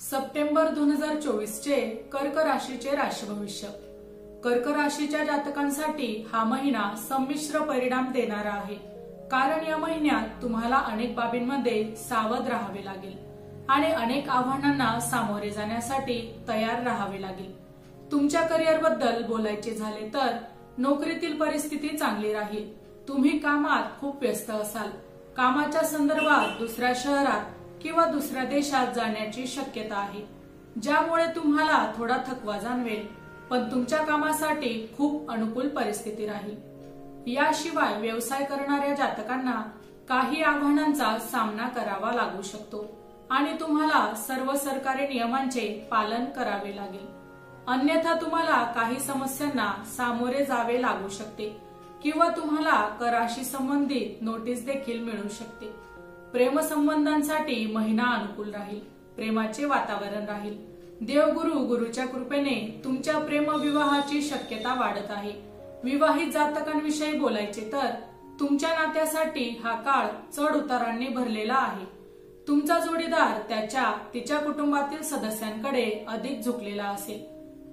September 2024 चे कर्क राशीचे राशी भविष्य। कर्क राशीच्या जातकांसाठी हा महिना संमिश्र परिणाम देणारा आहे, कारण या महिन्यात तुम्हाला अनेक बाबींमध्ये सावध राहावे लागेल आणि अनेक आव्हानांना सामोरे जाण्यासाठी तयार राहावे लागेल। तुमच्या करिअर बद्दल बोलायचे झाले तर नोकरीतील परिस्थिती चांगली राहील। तुम्ही कामात खूप व्यस्त असाल। कामाच्या संदर्भात दुसऱ्या शहरात किंवा दुसऱ्या देशात जाण्याची शक्यता आहे, ज्यामुळे तुम्हाला थोडा थकवा जाणवेल, पण तुमच्या कामासाठी खूप अनुकूल परिस्थिती राहील। याशिवाय व्यवसाय करणाऱ्या जातकांना काही आव्हानांचा सामना करावा लागू शकतो आणि तुम्हाला सर्व सरकारी नियमांचे पालन करावे लागेल, अन्यथा तुम्हाला काही समस्यांना सामोरे जावे लागू शकते किंवा तुम्हाला कराशी संबंधित नोटीस देखील मिळू शकते। प्रेमसंबंधांसाठी महिना अनुकूल राहील। प्रेमाचे वातावरण राहील। देवगुरु गुरुच्या कृपेने तुमच्या प्रेम विवाहाची शक्यता वाढत आहे। विवाहित जातकांविषयी बोलायचे तर तुमच्या नात्यासाठी हा काळ चढ उतारांनी भरलेला आहे। तुमचा जोडीदार तिच्या कुटुंबातील सदस्यांकडे अधिक झुकलेला असेल,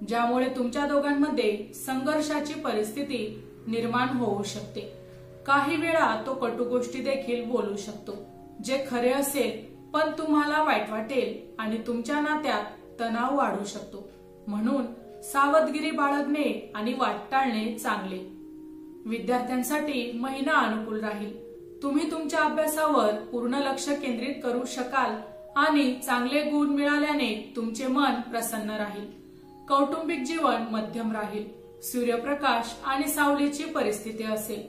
ज्यामुळे तुमच्या दोघांमध्ये संघर्षाची परिस्थिती निर्माण होऊ शकते। काही वेळा तो कटू गोष्टी देखील बोलू शकतो, जे खरे असेल पण तुम्हाला वाईट वाटेल आणि तुमच्या नात्यात तणाव वाढू शकतो। म्हणून सावधगिरी बाळगणे आणि वाट टाळणे चांगले। विद्यार्थ्यांसाठी महिना अनुकूल राहील। तुम्ही तुमच्या अभ्यासावर पूर्ण लक्ष केंद्रित करू शकाल आणि चांगले गुण मिळाल्याने तुमचे मन प्रसन्न राहील। कौटुंबिक जीवन मध्यम राहील। सूर्यप्रकाश आणि सावलीची परिस्थिती असेल।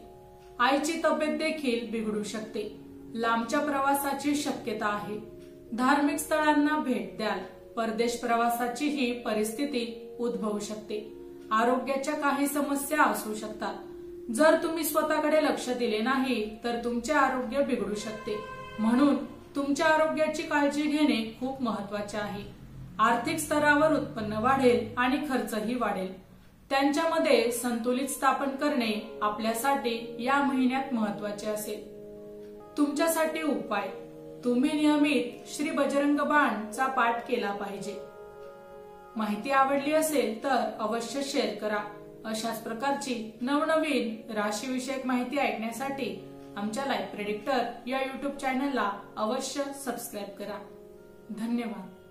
आईची तब्येत देखील बिघडू शकते। लांबच्या प्रवासाची शक्यता आहे। धार्मिक स्थळांना भेट द्याल। परदेश प्रवासाची ही परिस्थिती उद्भवू शकते। आरोग्याच्या काही समस्या असू शकतात। जर तुम्ही स्वतःकडे लक्ष दिले नाही तर तुमचे आरोग्य बिघडू शकते, म्हणून तुमच्या आरोग्याची काळजी घेणे खूप महत्त्वाचे आहे। आर्थिक स्तरावर उत्पन्न वाढेल आणि खर्चही वाढेल। त्यांच्यामध्ये संतुलित स्थापन करणे आपल्यासाठी या महिन्यात महत्त्वाचे असेल। तुमच्यासाठी उपाय: तुम्ही नियमित श्री बजरंग बाणचा पाठ केला पाहिजे। माहिती आवडली असेल तर अवश्य शेअर करा। अशाच प्रकारची नवनवीन राशीविषयक माहिती ऐकण्यासाठी आमच्या लाईफ प्रेडिक्टर या YouTube चॅनलला अवश्य सबस्क्राईब करा। धन्यवाद।